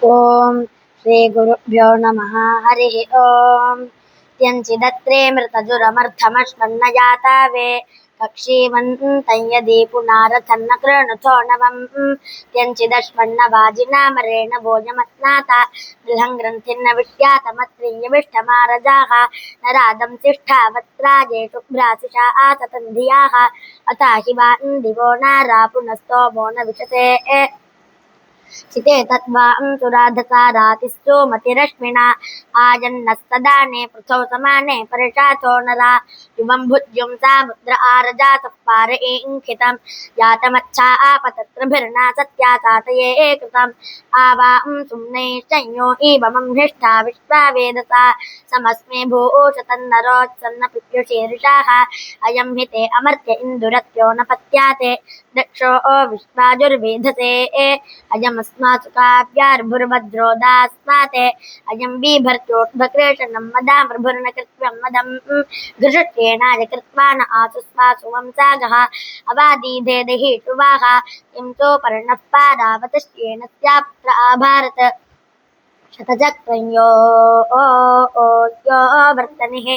ఓం శ్రీ గురుభ్యో నమః. హరి ఓం. త్యంచిదత్రే మృతజురమర్థమశ్వన్నజాతావే కక్షీవంతం యది పునారథన్న కృణుతో నవం త్యంచిదశ్వన్నవాజినామరేణ భోజమస్నాత గృహం గ్రంథిన్న విష్యాతమత్రియ్యవిష్టమారజాః నరాదం తిష్ఠావత్రాజేషు భ్రాసిషా ఆతతంధియాః అథాహి వాన్ దివో నారా పునస్తోమో న విశతే चिते तत्त्वां सुराधसारातिस्तु मतिरश्मिना आजन्नस्तदाने पृथौ समाने परिषाथो नरा युवं भुज्युं सामुद्र आरजा सप्पार इंखितं यातमच्छा आपतत्रभिर्ना सत्या सातये कृतम् आवां सुम्ने संयो इवमं हृष्टा विश्वा वेदसा समस्मे भूषतन्नरोत्सन्न पित्युशीर्षाः अयं हि ते अमर्त्य इन्दुरत्यो न पत्याते दक्षो विश्वाजुर्वेधसे अयमस्मासु काव्यार्भुर्भद्रोदास्माते अयं बिभर्त्योद्भकृशनं मदामृभुर्न कृत्वं मदं घृषुष्येणाय कृत्वा न आसु स्वासु वंसागः अवादीधे दहि शुवाः किं सोपर्णः पारावतश्येन स्यापुत्र आभारत शतचक्रयो यो वर्तनिः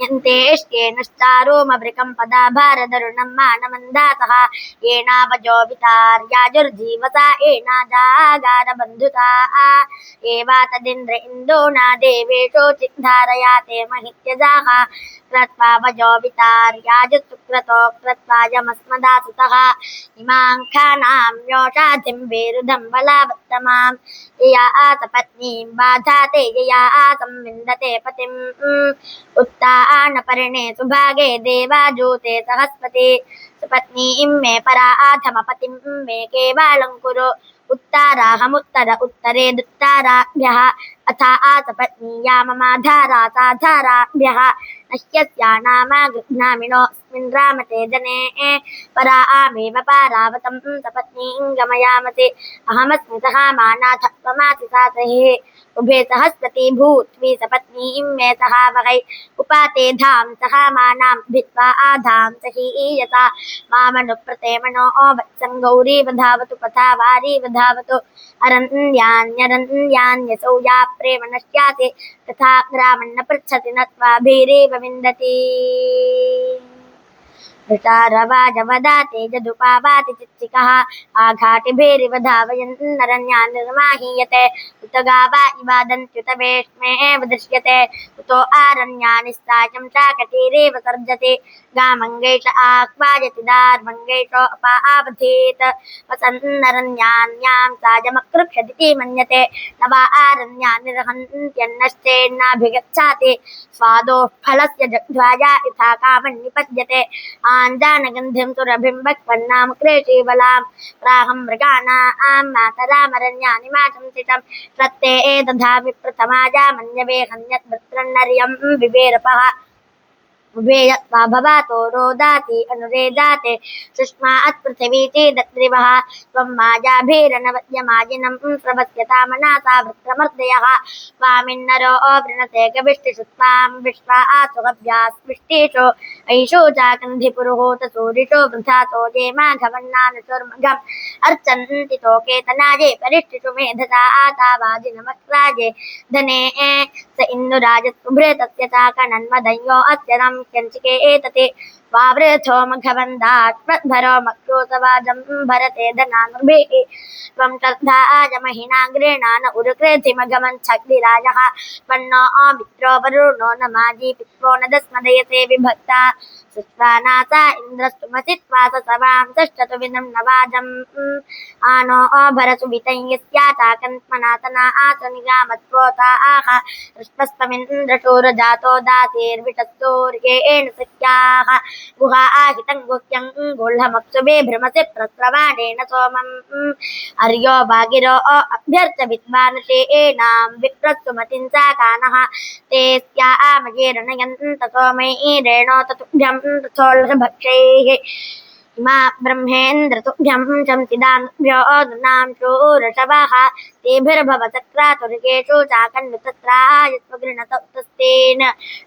यन्तेष्टेनश्चारोमभृकं पदाभारदरुणं मानमन्दातः येनावजो वितार्याजुर्जीवसा येनाजागारबन्धुता एवा तदिन्द्र इन्दो न देवेषु चिद्धारयाते महित्यजाः कृत्वा वजो वितार्याजुसुक्रतो कृत्वा यमस्मदासुतः इमां खानां योषाधिं वेरुधं बलावत्तमां यया आसपत्नीं बाधाते यया आसंविन्दते पतिम् उत्तानपर्णे सुभागे देवाजूते सहस्पति सुपत्नीं मे पराधमपतिं मे केवलं कुरु उत्तराहमुत्तर उत्तरे दुत्तराभ्यः अथा आसपत्नीया ममाधारा साधाराभ्यः नश्यस्या नामा गृह्णामिनोऽस्मिन् रामते जने परामेव पारावतं सपत्नीं गमयामसि अहमस्मि सहामानाथ त्वमासि सातैः उभे सहस्पति भूत्वी सपत्नीं मे सहावहै उपाते धाम सहामानां भित्वा आधां सहीयता मामनुप्रते मनो वत्सं गौरी वधावतु पथा वारी वधावतु अरण्यान्यरण्यान्यसौ या प्रेम नश्याति तथा ग्रामन्न पृच्छति न त्वाभिरेव विन्दति ऋषारवाजवदाते जदुपावाति चित्सिकः आघाटिभिरिव धावयन्नरण्यान् निर्माहीयते उत गावा इवादन्त्युत वेश्मेव दृश्यते उतो आरण्यानि सायं शाकटीरेव सर्जति गामङ्गैष आह्वायति दार्मङ्गैषो अपावधीत् वसन्नरण्यान्यां सायमकृक्षदिति मन्यते न वा आरण्यानि रहन्त्यन्नश्चेन्नाभिगच्छाति स्वादोः फलस्य जग्ध्वाया यथा कामन्निपद्यते आञ्जानगन्धिं सुरभिम्बक्पन्नामक्रेशीबलां प्राहं मृगाणां मातरामरण्यानि माशंसितं प्रत्ये दधामि प्रथमाजा मन्यवे हन्यद्वृत्रन्नर्यं विवेरपः उभे यत्वा भवातो रोदाति अनुरेदाते सुष्मात् पृथिवी चेदत्रिवः त्वं मायाभिरनवद्यमाजिनं प्रवस्यता मनसा वृत्रमर्दयः त्वामिन्नरो वृणते गविष्टिषु त्वां विश्वा आसुहव्यास्पृष्टिषु ऐषो चाकन्धिपुरुहूत सूरिषो वृथातो ये माघवन्नानुचुर्मघम् अर्चन्ति तोकेतनाये परिष्टिषु मेधसा आतावाजिनमक्राजे धने स इन्दुराजस्तुभ्रे तस्य चाकनन्मदयो अस्य ्यञ्चिके एतते वावृथो मघवन्दात्मद्भरो मक्षोसवाजं भरते धनानुभिः त्वं श्रद्धाजमहिनाग्रेणा न उरुकृतिमघमञ्छग्निराजः पन्नो मित्रो वरुणो न माजी पित्रो न दस्मदयसे विभक्ता सुस्वानासा इन्द्रस्तुमसि त्वास सवांसश्चतु विनं नवाजम् आनो भरसुवितं यस्याताकन्त्मनातना आसु निगामत्वोता आह ऋष्पस्तमिन्द्रशूरजातो दासेर्विषस्तूर्येण सख्याः गुहा आहितं गुह्यं गुह्लमप्सुभे भ्रमसि प्रस्रवाणेन सोमम् अर्यो भागिरो अभ्यर्च विद्वानुषेणां विप्रस्तुमतिं चाकानः ते स्यामयेरणयन्त सोमैरेणो ततुभ्यं रथोल्भक्षैः इमा ब्रह्मेन्द्र तुभ्यं शंसिदानुभ्यो नाम शूरशवः तेभिर्भवतक्रातुर्गेषु चाकन्नुतत्रायस्वगृणतस्तेन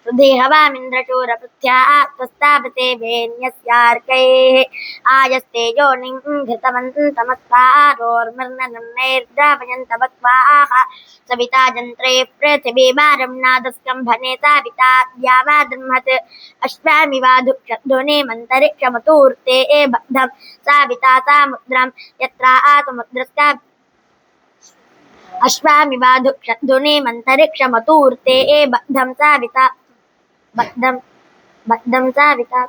सुधेहवामिन्द्रशूरपृथ्या त्वस्तापते वेन्यस्यार्कैः आयस्ते योनिं घृतवन्तमस्तारोर्मर्ननैर्द्रावयन्तवक्वाः सविता जन्त्रे पृथिवी वारं नादस्कम्भने साविता द्यावादृंहत् अश्वामिवाधुक्षध्वनिमन्तरिक्षमतूर्ते बद्धं साविता सामुद्रं यत्रा आसमुद्रस्का अश्वामिवाधुक्षध्वनिमन्तरिक्षमतूर्ते बद्धं साविता बद्धं साविता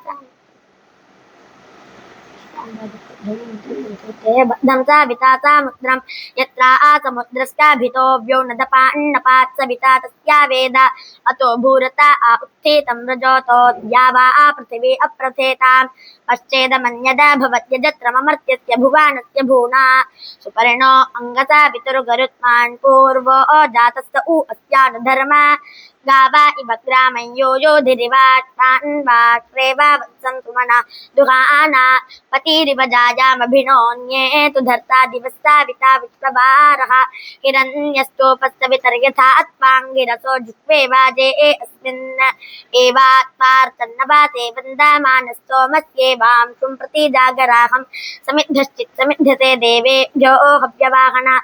बद्धं साविता सामुद्रं यत्रा आसमुद्रस्काभितो व्योनदपान्नपात् सविता तस्या वेद अतो भूरता आ उत्थितं रजोतो द्यावा पृथिवी अप्रथेताम् पश्चेदमन्यदा भवत्यजत्रममर्त्यस्य भुवानस्य भूना सुपर्णो अङ्गसा पितुर्गरुत्मान् पूर्वो जातस्त उ अस्यानुधर्मा गावा इव ग्रामं यो योधिरिवाट्टान् वाट्रेवा वत्सन्तु मना दुहाना पतिरिव जायामभिनोन्ये तु धर्ता दिवस्साविता विश्वभारः हिरण्यस्तोपस्तवितर्यथा अत्पाङ्गिरसो जिह्वे वाजे अस्मिन् एवात्पार्तन्नवासे वन्दमानस्तोमस्येवां सुम्प्रति जागराहं समिद्धश्चित्समिध्यसे देवेभ्यो हव्यवाहना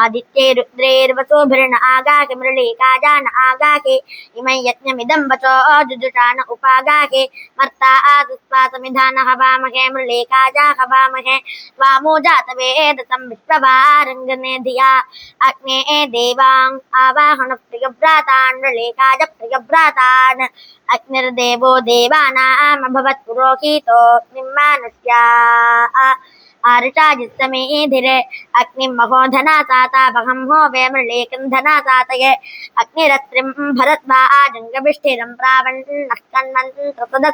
आदित्ये रुद्रेर्वसोभिर्न आगाके मृळीकाजान आगाके इमै यज्ञमिदं वचो जुजुषाण उपागाके मर्ता आदुस्वा समिधान हवामहे मृळीकाजा हवामहे त्वामो जातवेदसं विश्वभारङ्गने धिया अग्ने देवां आवाहन प्रियव्रातान् मृळीकाज प्रियव्रातान् अग्निर्देवो देवानामभवत् पुरोहितो निम्मानुष्या आर्षाजित्समेधिरे अग्निं महोधना साता बहं होवे मृळीकं धना सातये अग्निरत्रिं भरद्वा आजङ्गभिष्ठिरं प्रावन्नः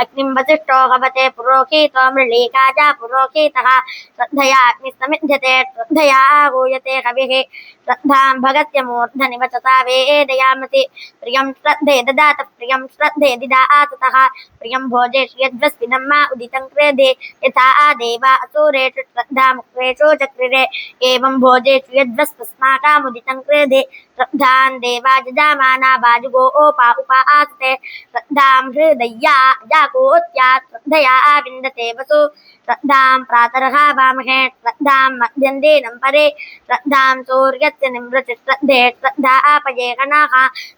अग्निं वसिष्ठो हवते पुरोहितो मृळीकाजा पुरोहितः श्रद्धया अग्निस्तमिध्यते श्रद्धया आहूयते हविः श्रद्धां भगस्य मूर्धनि वचसा वेदयामसि प्रियं श्रद्धे ददात प्रियं श्रद्धे दिदाततः प्रियं भोजेषु यद्वस्विदं मा उदितं क्रेधे यथा देवा असुरेषु श्रद्धामुक्तेषु चक्रिरे एवं भोजेषु यद्वस्वस्माकामुदितं क्रेधे श्रद्धां देवा जजामाना बाजुगो ओपा उपास्ते श्रद्धां हृदय्या जागोत्या श्रद्धया विन्दते वसु श्रद्धां प्रातर्हावामहे श्रद्धां मध्यन्देनं परे श्रद्धां सूर्यस्य निमृति श्रद्धे श्रद्धा आपये गणाः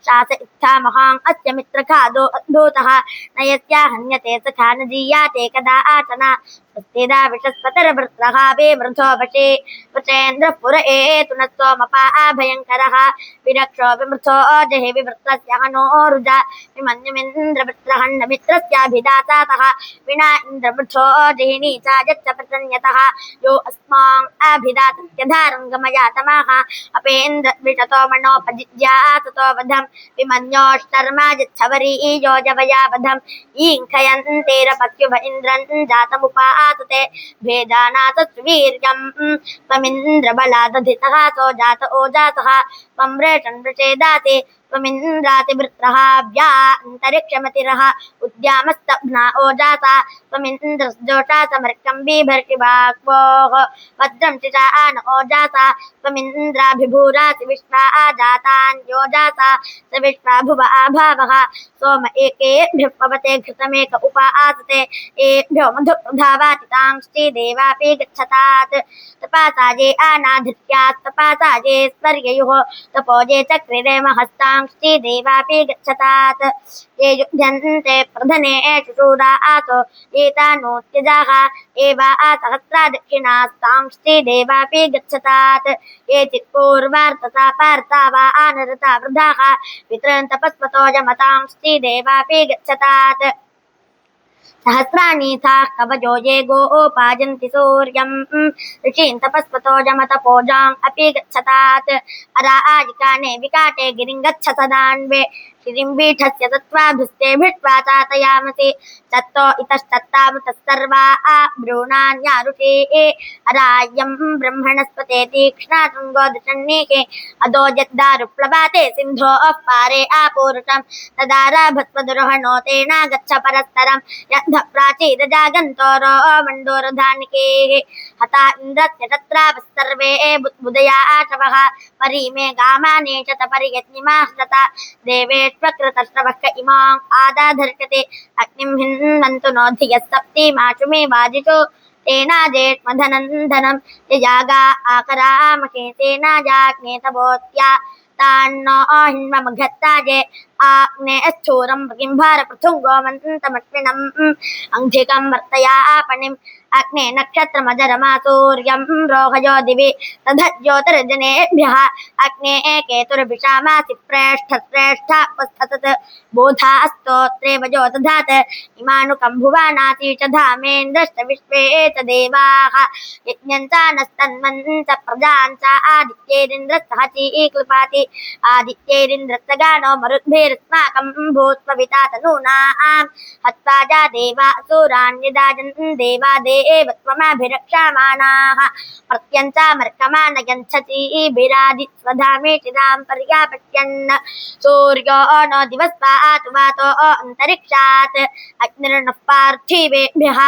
शास इत्थामहां अस्य मित्रखादो अद्भुतः न यस्या हन्यते सखा न जीयाते कदा आचना स्वस्तिदा विषस्पतिर्वृत्रः विवृथो वशे वचेन्द्रः पुर एतु न सोमपा भयङ्करः विरक्षो विमृथो जहि विवृत्रस्य हनोरुजा विमन्युमिन्द्रवृत्रहन्न मित्रस्याभिदातातः विना इन्द्रवृथो जहि नीचा यच्च प्रसन्यतः यो अस्मान् अभिदातत्यधारङ्गमया तमाः अपेन्द्रद्विषतो मनोपजिज्याततो वधं विमन्योष्टर्मा यच्छवरी योजवया वधं ईङ्खयन्तेरपत्युभ इन्द्रन् जातमुपासते भेदानाथ वीर्यं त्वमिन्द्रबलादधितः सो जात ओजासः त्वं वृषन् वृषेदाते त्वमिन्द्रातिवृत्रः व्या अन्तरिक्षमतिरः उद्यामस्तभ्ना ओजासा त्वमिन्द्रस्जोषा समर्कं बिभर्षिवाक्वोः वज्रं चिचा आन ओजासा त्वमिन्द्राभिभूरासि विश्वा आजातान् योजासा स विश्वा भुव आभावः सोम एकेभ्यः पवते घृतमेक उपा आसते एभ्यो मधुप्रधावाति तांश्चि देवापि गच्छतात् तपासाजे आनाधित्यात् तपासाजे स्वर्ययुः तपोजे चक्रिरे महस्तांश्चि देवापि गच्छतात् ये युध्यन्ते प्रधने शूरा आसो एतानोत्यजाः एवा सहस्रा दक्षिणास्तांश्चि देवापि गच्छतात् ये चित्पूर्वार्तता पार्ता वा आनरता वृद्धाः पितॄन् तपस्वतो यमतांश्चि देवापि गच्छतात् सहस्राणि ताः कवचो ये गोपायन्ति सूर्यं ऋषीन् तपस्वतो यमतपोजाम् अपि गच्छतात् अराजिकाने विकाटे गिरिं गच्छ सदान्वे श्रीम्बीठस्य तत्त्वाभुस्ते भिट्वा चातयामसि तत्तो इतस्तत्तामुतः सर्वा ब्रूणान्यारुषे अरायं ब्रह्मणस्पते तीक्ष्णा शृङ्गोदशन्नीके अदो यद्दारुप्लवाते सिन्धोः पारे आपूरुषं तदारभस्वदुर्हणो तेना गच्छ परस्तरं यद्ध प्राचीरजागन्तोरो मण्डोरधानिके हता इन्द्रस्य तत्रावः सर्वे बुधया आशवः परीमे गामाने च तपर्यज्ञिमास्तता देवेष्वकृतश्रवः इमाम् आदाधर्षते अग्निं हिन्वन्तु नो धियः सप्तीमाशु मे वाजिषु तेनाजेष्मधनन्दनं यजागा आकरामके तेनाजाग्ने तवोत्या तान्नो हिन्वमघत्ताजे आग्ने स्थूरं किंभार पृथुङ्गो मन्तमश्विनम् अंशिकं वर्तयापनिम् अग्ने नक्षत्रमजरमा सूर्यं रोहयो दिवि तद्धज्योतिर्जनेभ्यः अग्ने केतुर्भिषामासि प्रेष्ठ उपस्थतत् बोधास्तोत्रे वजो दधात् इमानुकं भुवानासि च धामेन्द्रश्च विश्वे च देवाः यज्ञञ्चानस्तन्वन् च प्रजां च आदित्यैरिन्द्रस्तहति क्लृपाति आदित्यैरिन्द्रस्य गानो मरुद्भिरस्माकं भूत्वविता तनूनां हत्वा जा देवा असुरान् यदाजन् देवा देवत्वमभिरक्षामाणाः प्रत्यञ्चामर्कमानयञ्छतीभिरादिस्वधामेषिदां पर्यापश्यन् सूर्यो न दिवस्पातु वातो अन्तरिक्षात् अग्निर्नः पार्थिवेभ्यः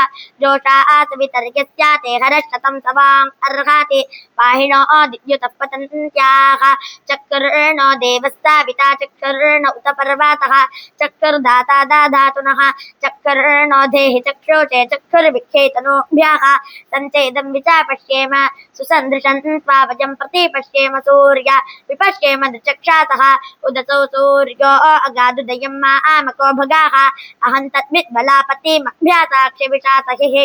जोषात् वितर्यस्याते हरशतं सवां अर्हाति पाहिनो दिव्युतः पतन्त्याः चक्रुर्नो देवस्ताविता चक्रुर्न उत पर्वतः चक्रुर्धाता दाधातुनः चक्रुर्नो देहि चक्षुषे चक्षुर्विख्येतनोभ्यः सञ्चेदं विचापश्येम सुसन्दृशं त्वावजं प्रति पश्येम सूर्य विपश्येम दृचक्षातः उदतो सूर्यो अगादुदयं मामको भगाः अहं तद्विद्बलापतिमभ्यासाक्षिविषासहिः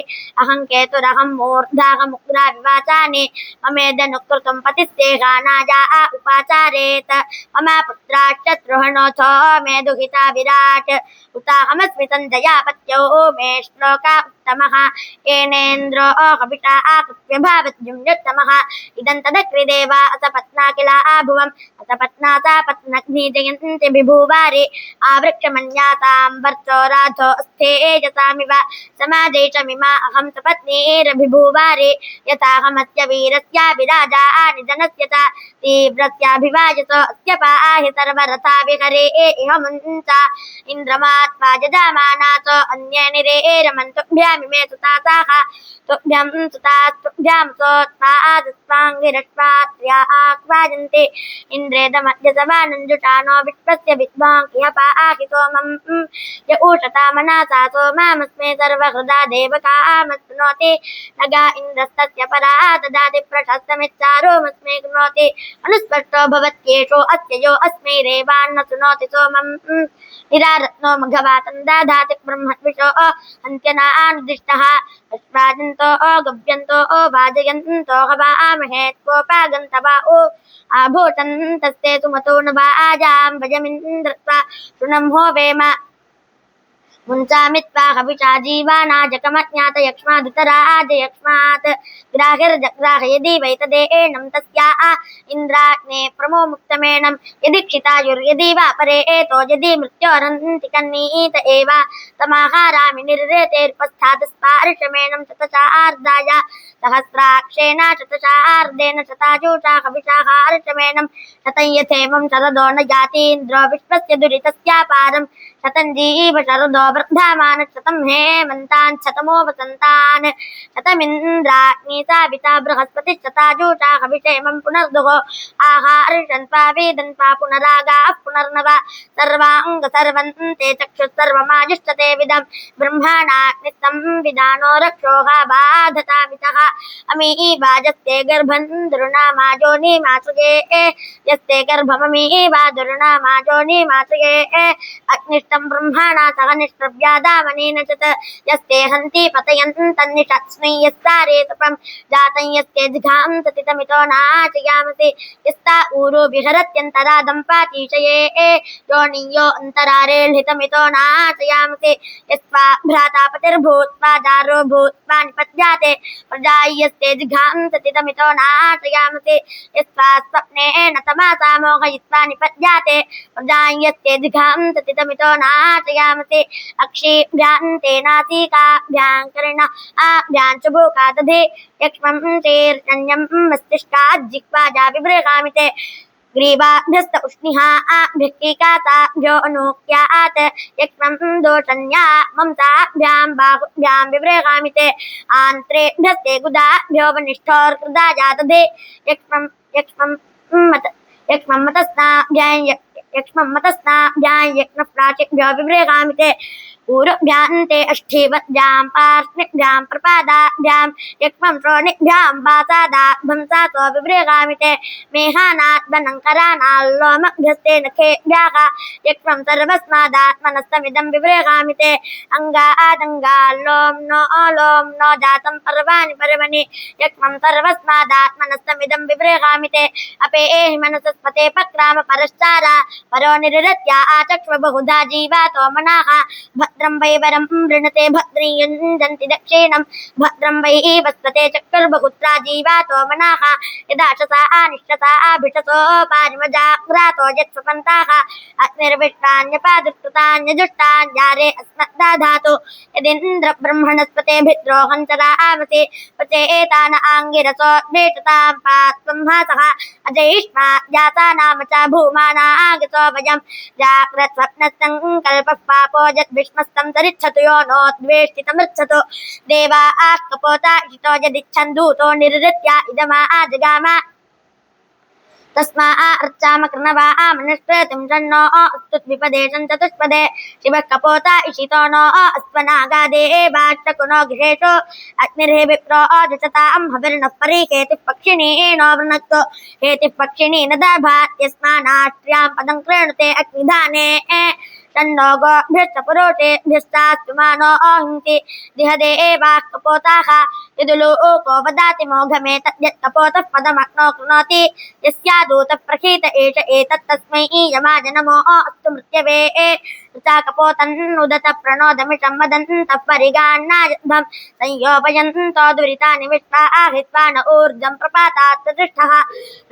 अहं केतुरहं मूर्धाहमुग्रा विवाचानि ममेदनुकृतं पतिस्तेहानाजा उपाचारेत मम पुत्राश्चत्रुहणोऽथो मे दुहिता विराट् उताहमस्मि सञ्जयापत्यो मे श्लोका उत्तमः येनेन्द्रो कविता आकृत्य भावत्युन्युत्तमः इदं तदक्रिदेवा असपत्ना किल आभुवम् असपत्ना सा पत्नग्नि जयन्ति विभुवारि आवृक्षमन्यासां वर्चो राधो स्थेजसामिव समाजे च मिमा अहं सपत्नीरभिभुवारि यथाहमस्य वीरस्य विराजा निधनस्य च तीव्रस्याभिवाजसो अस्य पाहि सर्वरथा विहरे इह मुञ्च इन्द्रमात्मा जजामानासो अन्ये निरेरमन्तुभ्यामिमे सुतासाः तुभ्यं सुतास्तुभ्यां सोत्पादस्वाङ्गिरश्वात्र्या आह्वाजन्ति इन्द्रेदमध्यसवानञ्जुषाणो विश्वस्य विद्वां इह पाहि सोमं य ऊषता मनसा सोमामस्मे सर्वहृदा देवकामस्तुनोति नगा इन्द्रस्तस्य परा ददाति प्रशस्तमिच्चारोमस्मे कृणोति अनुस्पष्टो भवत्येषो अस्य यो अस्मै रेवान्न शृणोति सोमं निरारत्नो मघवातं दधाति ब्रह्मद्विषो अन्त्यनानुदिष्टः अश्वाजन्तो गव्यन्तो वाजयन्तो हवामहे त्वोपागन्तवा आभूषन्तस्ते सुमतो न वाजां भजमिन्द्रत्वा शृणं होवेम मुञ्चामित्वा हविषा जीवानाजकमज्ञात यक्ष्मादुतराज यक्ष्मात् ग्राहिर्जग्राह यदि वैतदेनं तस्या इन्द्राग्ने प्रमो मुक्तमेनं यदि क्षितायुर्यदि वा परे एतो यदि मृत्योरन्ति कन्नीत एव तमाहारामि निर्रेतेरुपस्थातस्पार्शमेनं शतशार्दाय सहस्राक्षेण शतशार्देन शताजूषा हविषाहार्शमेनं शतं यथेमं शरदो न जातीन्द्रो विश्वस्य दुरितस्यापारं शतं जीव शरदो वर्धमान शतं हेमन्तान् शतमो वसन्तान् शतमिन्द्राग्नि साविता बृहस्पति शताजूषा हविषेमं पुनर्दुः आहार्षन्त्वा वेदन्त्वा पुनरागाः पुनर्नव सर्वाङ्ग सर्वन्ते चक्षुः सर्वमाजुष्टते विदं ब्रह्माणाग्निस्तं विदानो रक्षोः बाधतामितः अमी वाजस्ते गर्भं दुर्नामाजोनि मासुगे यस्ते गर्भममी वादुर्नामाजोनि मासुगे अग्निष्टं ब्रह्माणा सह निष्प्रव्यादामनेन च यस्ते हन्ति पतयन्तन्निषत्स्मै यस्तारे तपं जातं यस्ते जिघां सतितमितो नाचयामसि यस्ता ऊरो विहरत्यन्तरा दम्पातीशये योनियो अन्तरारेल्हितमितो नाचयामसि यस्वा भ्राता पतिर्भूत्वा दारो भूत्वा निपद्याते प्रजायस्ते जिघां सतितमितो नाचयामसि यस्वा स्वप्नेन तमासा मोहयित्वा निपद्याते प्रजायस्ते जिघां सतितमितो नाचयामसि अक्षिभ्यान्तेनासिकाभ्यां कर्णाभ्यां च भूका दधे यक्ष्मं शीर्षण्यं मस्तिष्काज्जिह्वा विभृगामि ते ग्रीवाभ्यस्त उष्णिहाभ्यक्तिकाताभ्यो अनूक्यात् यक्ष्मं दोषण्या ममताभ्यां बाहुभ्यां विभृगामि ते आन्त्रेभ्यस्ते गुदाभ्यो वनिष्ठोर्कृदा दधे यक्ष्मं मतस्नाभ्यां यक्ष्मं मतस्नाभ्यां यक्ष्मप्राचिभ्यो विभृगामि ते ऊरुभ्यान्ते अष्ठीवद्भ्यां पार्ष्णिभ्यां प्रपादाभ्यां यक्ष्मं श्रोणिभ्यां वासादाभ्यं सातो विवृगामि ते मेहानाद्वनङ्करानाल्लोमभ्यस्ते नखेभ्यः यक्ष्मं सर्वस्मादात्मनस्तमिदं विवृगामि ते अङ्गादङ्गाल्लोम नो जातं पर्वाणि पर्वणि यक्ष्मं सर्वस्मादात्मनस्तमिदं विवृगामि ते अपे एहि मनसस्पते पक्राम परश्चारा परो निरृत्या आचक्ष्व बहुधा जीवातो मनाः भद्रं वै वरं वृणते भद्री युञ्जन्ति दक्षिणं भद्रं वै वस्पते चक्षुर्बहुत्रा जीवातो मनाः यदाशसा आनिष्टसा आभिषसो पारिमजाग्रातो यत्सपन्ताः अग्निर्विष्टान्यपादुष्कृतान्यजुष्टान्यारे अस्मद्दाधातु यदिन्द्र ब्रह्मणस्पते भिद्रोहञ्चरा आवसे पचे एतान आङ्गिरसो नेटतां पात्वं हासः अजयिष्मा जाता नाम च भूमानागतो वयं जाग्रत्स्वप्नसङ्कल्पः पापो यद्विष्मस्तं तरिच्छतु यो नो द्वेष्टितमृच्छतु देवा कपोता इषितो यदिच्छन्दूतो निर्ऋत्या इदमा आजगाम तस्मा अर्चाम कृणवा आमनस्प्रतिं षण्णो अस्तु द्विपदे चतुष्पदे शिवः कपोता इषितो नो अस्वनागादे एवाष्टकुनो गृहेषु अग्निर्हे विप्रो अजचतां हविर्नः परीकेतिः पक्षिणी नो वृणक्तु हेतिः पक्षिणी न दभात्यस्मानाष्ट्र्यां पदं कृणुते अग्निधाने तन्नो गोभ्यश्च पुरोषेभ्यश्चास्तु मानो अहिंसि दिहदे एवाः कपोताः यदुलोको वदाति मोघमे तद्यत् कपोतः पदमग्नो कृणोति यस्यादूतः प्रखीत एष एतत्तस्मै यमाजनमो अस्तु मृत्यवे ऋचा कपोतन्नुदत प्रणोदमिषं वदन्तः परिगान्नायुधं संयोपयन्तो दुरितानि विश्वा आहित्वा न ऊर्जं प्रपातात् प्रतिष्ठः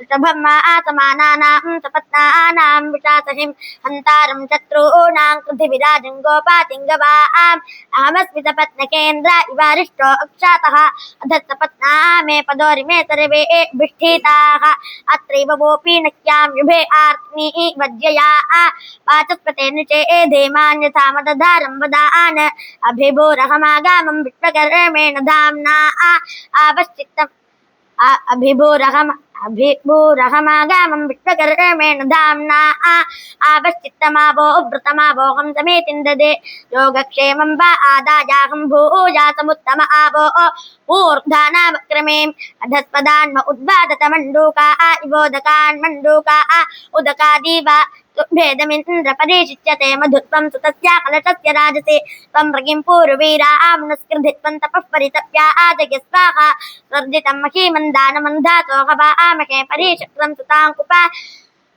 ऋषभं आसमानानां सपत्नानां विशासहिं हन्तारं शत्रूणां पृथिविराजं गोपातिङ्गवाम् अहमस्मि सपत्नकेन्द्र इवारिष्टो अक्षातः अधत्सपत्ना मे पदोरिमे सर्वे भिष्ठिताः अत्रैव वोऽपि नक्यां युभे आर्त्नी वज्यया वाचस्पते नृचे धेमान्यथा मदधारं वदान अभिभूरहमागामं विश्वकर्मेण धाम्ना आवश्चित्तम् अभिभूरहमागामं विश्वकर्मेण धाम्ना आवश्चित्तमावोऽभृतमावोऽहं समेतिन्ददे योगक्षेमं वा आदायाहं भूयासमुत्तम आवो ऊर्ध्वानामक्रमे अधस्पदान्म उद्वादत मण्डूका इवोदकान् मण्डूका उदकादीवा भेदमिन्द्र परिशिच्यते मधुत्वं सुतस्या कलशस्य राजसे त्वं मृगिं पूर्वीरा आमुनस्कृधित्वं तपः परितप्या आजय स्वाहा स्वर्जितं महीमन्दानमन्धातो हवा आमहे परिशक्रं सुताङ्कुपा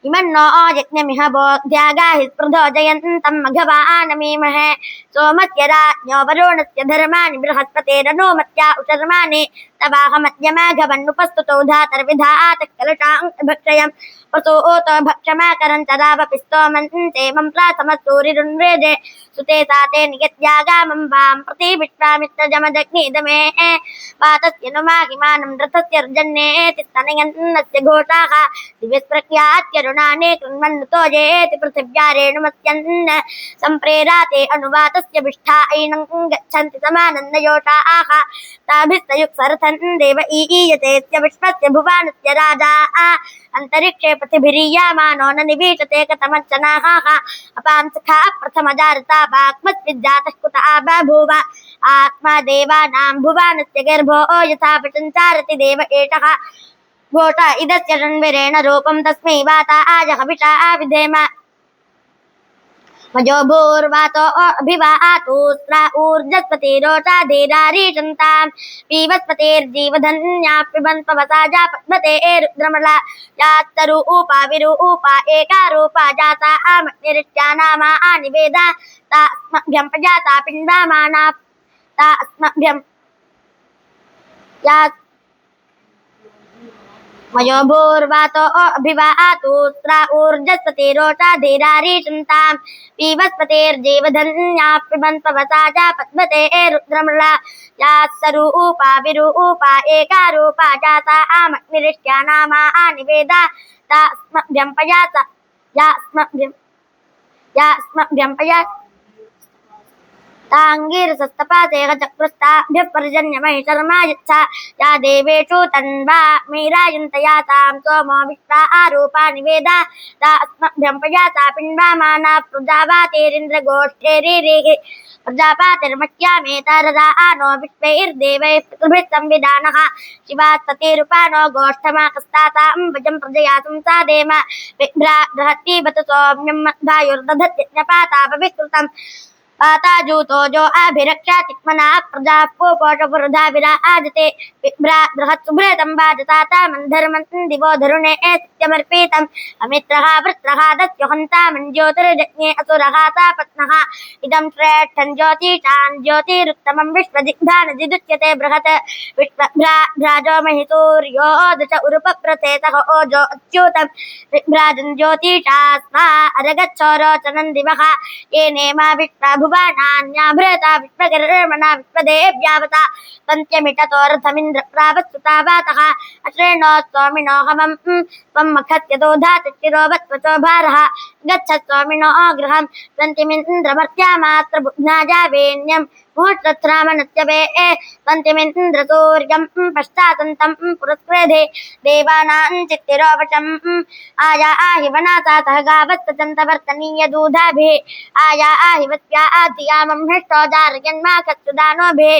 इमन्नो यज्ञमिह बोध्यागाहि स्पृधो जयन्तं मघवानमीमहे सोमस्य राज्ञो वरुणस्य धर्माणि बृहस्पतेरनुमत्या उशर्माणि तवाहमद्यमाघवन्नुपस्तुतो धातर्विधातः कलशाङ्कभक्षयम् प्रसूतो भक्षमाकरं तदावपि स्तोमन्ते मम प्राथमसूरिरुन्वेदे सुते साते नियत्यागामं वां प्रति विश्वामित्रजमदग्निदमे वातस्य नुमाहिमानं रथस्य अर्जन्नेति स्तनयन्नस्य घोषाः दिव्यस्प्रख्यात्यरुणाने कृन्वन्नुतो जेति पृथिव्यारेणुमस्यन्न सम्प्रेराते अनुवातस्य विष्ठा ऐनं गच्छन्ति समानन्दयोषाः ताभिस्तयुक्सरथन् देव ईयते विश्वस्य भुवानस्य राजा अंतरिक्षे पृथिभिरीयामानो न निवीचते कथमर्चनाः अपांसखा प्रथमजारता वाक्मस्विज्जातः कुत आबभूव आत्मा देवानां भुवानस्य गर्भो यथा प्रचञ्चारति देव एषः घोष इदस्य षण्वीरेण रूपं तस्मै वाता आज हविषा विधेम मजो भूर्वातो अभिवातुस्रा ऊर्जस्पतिरोषाधीरारीषन्तां पीवस्पतिर्जीवधन्या पिबन्त्वसा जापद्मते रुद्रमला यात्तरूपा विरूपा एकारूपा जाता आमग्निरित्यानामा आनिवेदा तास्मभ्यं प्रजाता पिण्डामाना तास्मभ्यं या मयो भूर्वातो अभिवातुस्रा ऊर्जस्पतिरोषाधीरारीषन्तां पीवस्पतिर्जीवधन्या पिबन्त्वसा जापद्मते रुद्रमला यात्तरूपा विरूपा एकारूपा जाता आमग्निरित्यानामा आनिवेदा तास्मभ्यं प्रजाता यास्मभ्यं ताङ्गीरसस्तपाते चक्रुस्ताभ्यः पर्जन्यमहि शर्मा यच्छा या देवेषु तन्वा मीरायन्तया तां सोमो विश्वा आरूपा निवेदा ता अस्मभ्यं प्रजाता पिण्वामाना प्रजावातेरिन्द्रगोष्ठेरिः प्रजापातिर्मह्यामेतारदा नो विश्वैर्देवैः पितृभिः संविधानः शिवास्ततिरुपानो गोष्ठमाकस्तातां भजं प्रजया संसादेम बृहत्ति बत सौम्यं मद्भायुर्दधत्यज्ञपाता पविकृतं पाताजूतो जो अभिरक्षा तिक्मना प्रजा पोषपुरधा आजते बृहत्सुभृतं वाजताता मन्धर्मन् दिवो धरुणे सत्यमर्पितम् अमित्रः वृत्रः दस्यो हन्ता मञ्ज्योतिर्जज्ञे असुरः तापत्नः इदं श्रेष्ठं ज्योतिषां ज्योतिरुत्तमं विश्वदिग्धानजिदुच्यते बृहत् विश्वभ्राजो महिसूर्यो दश उरुपप्रथेतः ओजो अच्युतं विभ्राजन् ज्योतिषास्मा अरगच्छोरोचनं दिवः येनेमा विश्वा भुवनान्याभृता विश्वकर्मणा विश्वदेव्यावता पञ्चमिटतोरथमिन्द्र प्रावत्सुता वातः अश्रेणो स्वामिनो हमं त्वं मखत्यतो धातुचिरोवत्वचो भारः गच्छ स्वामिनो गृहं पञ्चमिन्द्रमर्त्यामात्र बुध्नाजावेन्यं मुहूर्तत्रामनत्यवे पञ्चमिन्द्रसूर्यं पश्चातन्तं पुरस्कृधे देवानां चित्तिरोवशम् आया आहिवनाथातः गावत्सचन्तवर्तनीय दूधाभिः आया आहिवत्या आधियामं हृष्टोदारयन्मा कत्सुदानोभिः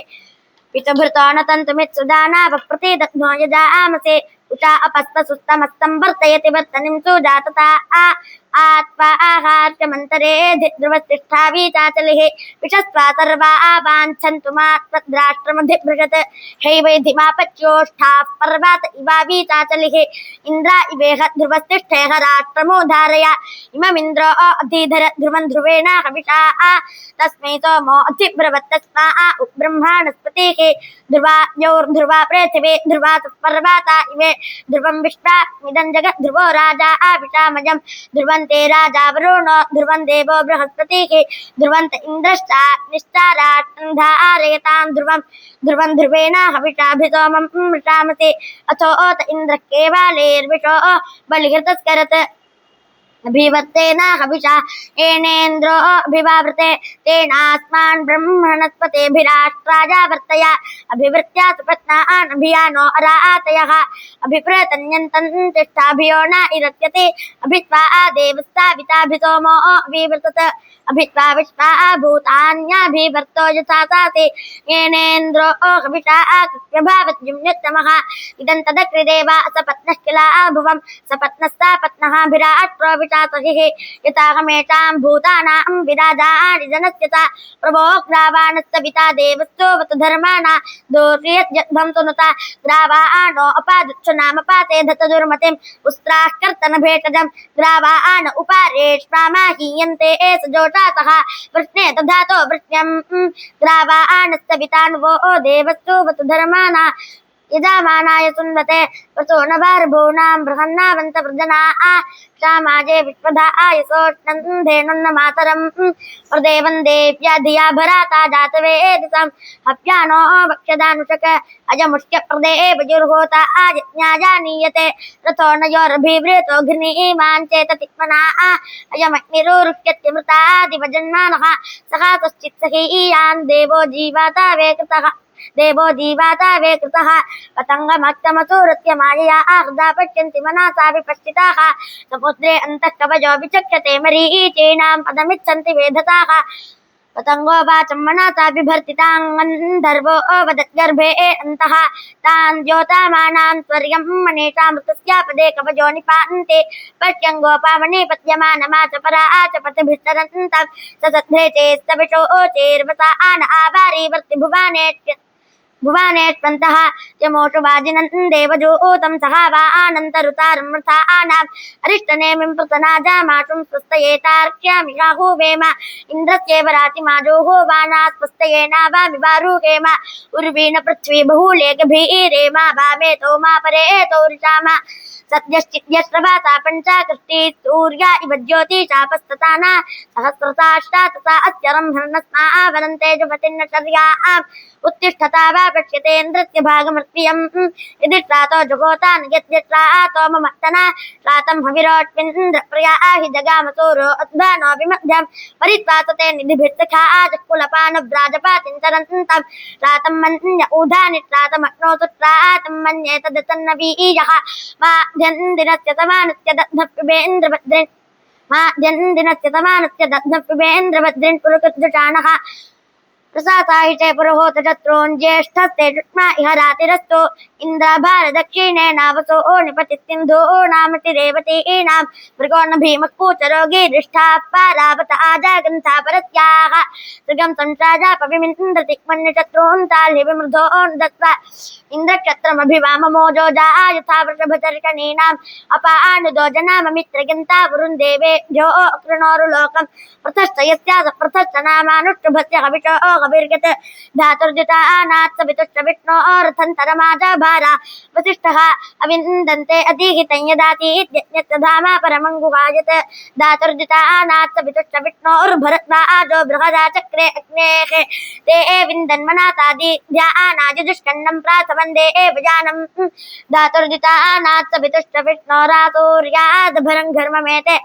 पितभृतो न तन्तुमित्सुदाना वप्रति दध्नो यजा आमसे उषा अपस्तसुस्तमस्तं वर्तयति वर्तनिं सुजातता आत्वा आहार्यमन्तरे ध्रुवस्तिष्ठावी चाचलिः विषस्वा सर्वा आवाञ्छन्तु मात्मद्राष्ट्रमधिभृशत् हैवैधिमापच्योष्ठाः पर्वत इवावी चाचलिः इन्द्रा इवेह ध्रुवस्तिष्ठेह राष्ट्रमोधारय इममिन्द्रो अधिधर ध्रुवं ध्रुवेण हविषा तस्मै सोमो अधिब्रवत्तस्मा ब्रह्माणस्पतिः ध्रुवायोर्ध्रुवा पृथिवी ध्रुवा पर्वता इमे ध्रुवं विश्वामिदं जगत् ध्रुवो राजा आविषामजं ध्रुवन्ते राजा वरुणो ध्रुवं देवो बृहस्पतिः ध्रुवन्त इन्द्रश्चाग्निश्चाराट्न्धारयतां ध्रुवं ध्रुवेण हविषाभिसोमं मृषामसे अथो ओत इन्द्रः केवालेर्विषो बलिहृतस्करत् अभिवर्तेन हविषा येनेन्द्रो अभिवावृते तेनास्मान् ब्रह्मणस्पतेभिराष्ट्राजा वर्तय अभिवृत्या सुपत्नान् अभियानो अरातयः अभिप्रतन्यन्तं तिष्ठाभियो न इरत्यते अभित्वा देवस्ताविताभिसोमो अभिवर्तत अभित्वा विश्वा भूतान्याभिवर्तो यथा साते येनेन्द्रो हविषा कृत्यभावत्युम्युत्तमः इदं तदकृदेवा सपत्नः किला भुवं सपत्नस्तापत्नः भिराष्ट्रो यथाहमेषां भूतानां विराजानि जनस्य सा प्रभो ग्रावाणस्तविता देवस्तोवतु धर्माणा दोषयज्ञं सुनुता ग्रावाणो अपादुच्छ नामपाते धतदुर्मतिम् उस्त्राः कर्तनभेषजं ग्रावाण उपारेष्माहीयन्ते एष जोषासः वृष्णे दधातो वृष्ण्यं ग्रावाणस्तवितान्वो देवस्तोवतु धर्माणा यजामानाय सुन्वते वसो नभार्भूनां बृहन्नावन्त वृजना क्षामाजे विश्वधा आयसोष्णन्धेनुन्न मातरं प्रदेवं देव्या धिया भराता जातवेदितं हव्यानो वक्षदानुषक अजमुष्य प्रदेव जुर्होता आजज्ञाजानीयते रथो नयोरभिवृतो घृणीमाञ्चेत तिक्मना अयमग्निरुरुष्यत्यमृतादिवजन्मानः सः कश्चित् सहीयान् देवो जीवाता वे कृतः पतङ्गमक्तमसुरत्य मायया आहृदा पश्यन्ति मनसा विपश्चिताः समुद्रे अन्तः कवचो विचक्षते मरीचीनां पदमिच्छन्ति वेधताः पतंगो वाचं मनसा बिभर्तिताङ्गन्धर्वो वदद्गर्भे अन्तः तान् द्योतामानां स्वर्यं मनीषामृतस्यापदे कवचो निपान्ते पश्यन् गोपामणि पत्यमानमाचपरा आचपतिभिस्तरन्तं ससद्धे चेस्तविषो चेर्वसा आन आवारी वर्ति भुवानेष्वन्तः यमोषु वाजिनं देवजूतं सहावा आनन्तरुतारमृथा आनाम् अरिष्टनेमिं पृतनाजामाशुं स्वस्तयेतार्क्ष्यामि राहुवेम इन्द्रस्येव रातिमाजोः वाना स्वस्तयेनावामिवारुहेम उर्वीण पृथ्वी बहुले गभीरेम वामेतो मा परेतो ऋषाम सद्यश्चिद्यश्रवासा पञ्चाकृष्टि सूर्या इव ज्योतिषापस्तताना सहस्रताष्टा तथा अस्यरं हर्णस्मा आवनन्ते जुपतिन्न शर्याम् उत्तिष्ठता वा पश्यतेन्द्रस्य भागमर्त्यम् यदि श्रातो जुगोतान् यद्यश्रातो ममत्तना श्रातं हविरो प्रिया हि जगामसूरो उद्भानो विमध्यं परित्वातते निधिभित्सखा चक्कुलपानव्राजपातिं चरन्तं त्रातं मन्य ऊधानि त्रातमग्नोतु त्रातं मन्ये तदतन्नवीयः मा द्यन्दिनस्य समानस्य दग्धपिबेन्द्रभद्रिन् मा द्यन्दिनस्य समानस्य दग्धपिबेन्द्रभद्रिन् पुरुकृद्युषाणः प्रसाताहिते पुरोहोत शत्रून् ज्येष्ठस्ते जुष्मा इह रातिरस्तु इन्द्राभारदक्षिणेनावसो निपतिसिन्धो नामति रेवतीनां मृगो न भीमकूचरोगी दृष्टाः पारावत आजागन्था परस्याः सृगं संसाजापविमिन्द्रतिक्मन्यशत्रून् ताल्हि विमृधो दत्त्वा इन्द्रक्षत्रमभिवाममोजो यथा वृषभचर्षणीनाम् अपानुदो जनाममित्रगन्ता वरुन्देवेभ्यो कृणोरुलोकं प्रथश्च यस्यास प्रथश्च नामानुष्टुभस्य हविषो गभिर्गत धातुर्जितानात् सवितुश्च विष्णोरथन्तरमाज भारा वसिष्ठः अविन्दन्ते अतिहितं यदातीत्यज्ञस्य धामा परमं गुहायत धातुर्जितानात् सवितुश्च विष्णोर्भरद्वाजो बृहदा चक्रे अग्नेः ते विन्दन्मनातादि ध्यानाजुष्कण्डं प्राथमन्दे भजानं धातुर्जितानात् सवितुश्च विष्णोरातूर्याद्भरं घर्ममेते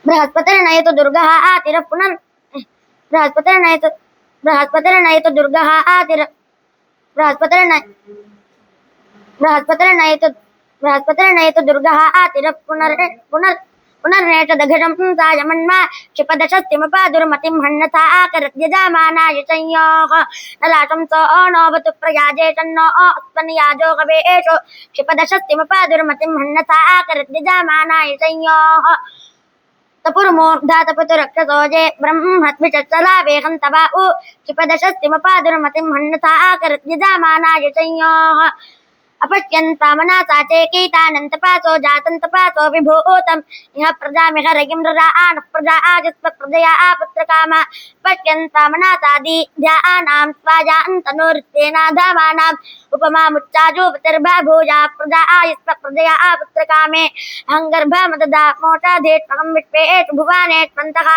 बृहस्पतिर्नयतु दुर्गः आतिरः पुनर् बृहस्पतिर्नयतु दुर्गः आतिरः बृहस्पतिर्नयतु दुर्गः आतिरः पुनर्नेषदघटं सायमन्मा क्षिपदशस्तिमपादुर्मतिं हन्नथा आकरद्यजामानाय संयोः नलाशं सो नोऽवतु प्रयाजे तन्नो अस्मन्याजो गवेषु क्षिपदशस्तिमपादुर्मतिं हन्नथा आकरद्यजामानाय संयोः तपुर्मूर्धातपतु रक्षसोजे ब्रह्मद्विचत्सलावेहं तवा उ क्षिपदशस्तिमपादुर्मतिं हन्नथा आकरद्यजामानाय संयोः अपश्यन्तामनासा चेकीतानन्तपासो जातन्तपासो विभूतम् इह प्रजामिह रयिं ररानः प्रजा आजस्व प्रजया आपुत्रकाम पश्यन्तामनासादीध्यानां स्वाजान्तनोरित्येनाधामानाम् उपमामुच्चाजूपतिर्बभूजा प्रजा आयस्व प्रजया आपुत्रकामे अहङ्गर्भमददा मोटाधेष्वहं विश्वेषु भुवानेष्वन्तः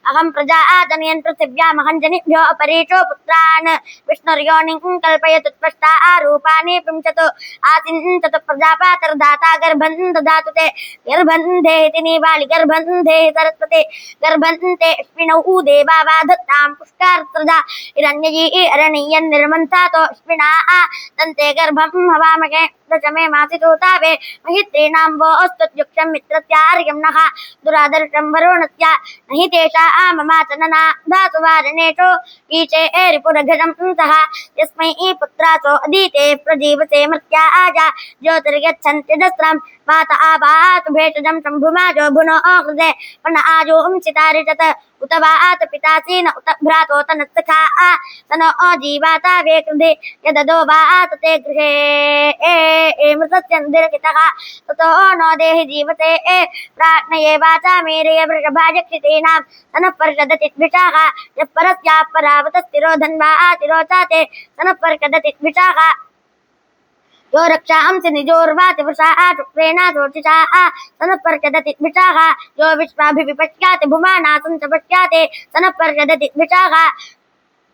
अहं प्रजा आजनयन् पृथिव्यामहं जनिभ्यो अपरीचो पुत्रान् विष्णुर्योनिं कल्पयतु त्वष्टा आरूपाणि पुंसतु आसिञ्चतु प्रजापातिर्धाता गर्भं ददातु ते गर्भं देहिति निवालि गर्भं देहि सरस्वती गर्भं ते अश्विनौ देवा वाधत्तां पुष्टार्त्रदा हिरण्ययी अरणीयन् निर्मन्तातो अश्विनाः तन्ते गर्भं हवामहे दशमे मासितोतावे महित्रीणां वो अस्तुत्युक्षं मित्रस्यार्यं नः दुरादर्शं वरुणस्य नहि तेषा ममाचनना धातुवारणेषु ईचे रिपुरघटं सः यस्मै पुत्रासो अदीते प्रजीवसे मर्त्या आजा ज्योतिर्गच्छन्त्यजस्रं माता आपातु भेषजं शम्भुमाजो भुनो हृदे पर्ण आजों चितारिषत उत वात पितासीन उत भ्रातोत नत्सखा तनो जीवाता वेकृधे यददो वात ते गृहे मृतस्यन्दिरकितः ततो नो देहि जीवते प्राज्ञये वाचा मेरय वृषभाजक्षितेनां तनः पर्षदति द्विषाः यः परस्याः परावतस्तिरो धन्वा तिरोचाते तनः पर्षदति द्विषाः यो रक्षांसि निजोर्वाति वृषा शुक्रेणा ज्योतिषाः तनः पर्षदति द्विषाः यो विश्वाभिविपश्याति भुवानासं च पश्याते तनः पर्षदति द्विषाः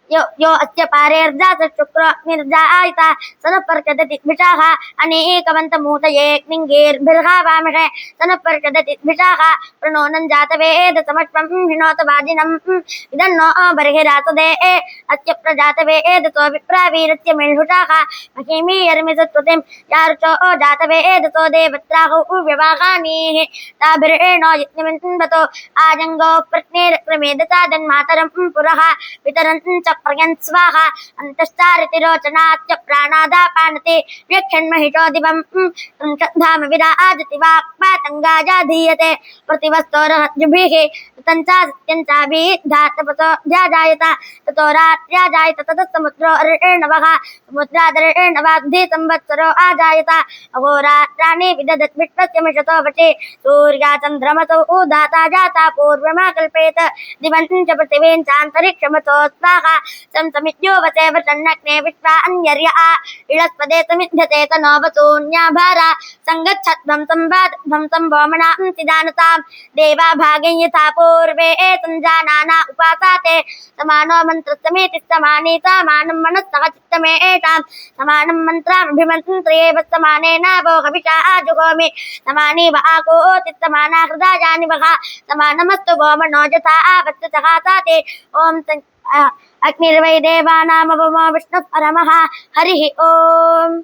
यो अस्य पारेर्जातशुक्रोऽग्निर्जायिता तनः पर्षदति द्विषाः अनेकवन्तमूतये निङ्गेर्भिर्हावामहे तनः पर्षदति द्विषाः प्रणोनं जातवेद समश्वं हिनोत वाजिनम् इदन्नो बर्हिरासदे अस्य प्रजातवेदतो विप्रावीरस्य मेल्हुषाः महीमीयर्मिसत्वतिं यारुचो जातवेदतो देवत्राहु व्यवाहानीः ताभिर्णो यज्ञमिन्वतो आजङ्गो प्रश्नेरक्रमेदता जन्मातरं पुरः वितरन् च प्रयन् स्वाहा अन्तश्चारितिरोचनाच्च प्राणादापानते व्यक्षन्महिषो दिवं धाम विराजति वाक्पातङ्गाजाधीयते प्रतिवस्तोरहद्युभिः तञ्चासत्यञ्चाभिधातपसो ध्याजायत ततो रात्र्याजायत ततः समुद्रो अर्णवः समुद्रादर्णवाब्धि संवत्सरो आजायत अहोरात्राणि विदधत् विश्वस्य मिषतो वशे सूर्या चन्द्रमसौ उदाता जाता पूर्वमा कल्पेत दिवं च पृथिवीं चान्तरिक्षमसो स्वाहा संसमित्यो वसे वसन्नग्ने विश्वा अन्यर्य आ इळस्पदे समिध्यते तनोवसून्याभारा सङ्गच्छध्वं संवादध्वं संवोमनां सिदानतां देवा भागे यथा पूर्व पूर्वे संजानाना उपासाते समानो मन्त्रस्तमेति समाने समानं मनस्तः चित्तमेतां समानं मन्त्रामभिमन्त्रे वत्समानेन भोगविषा जुहोमि समाने वाकोति समाना हृदा जानि वहा समानमस्तु वो मनोजसा वत्सः साते ॐ अग्निर्वै देवानामवमो विष्णुः परमः हरिः ॐ।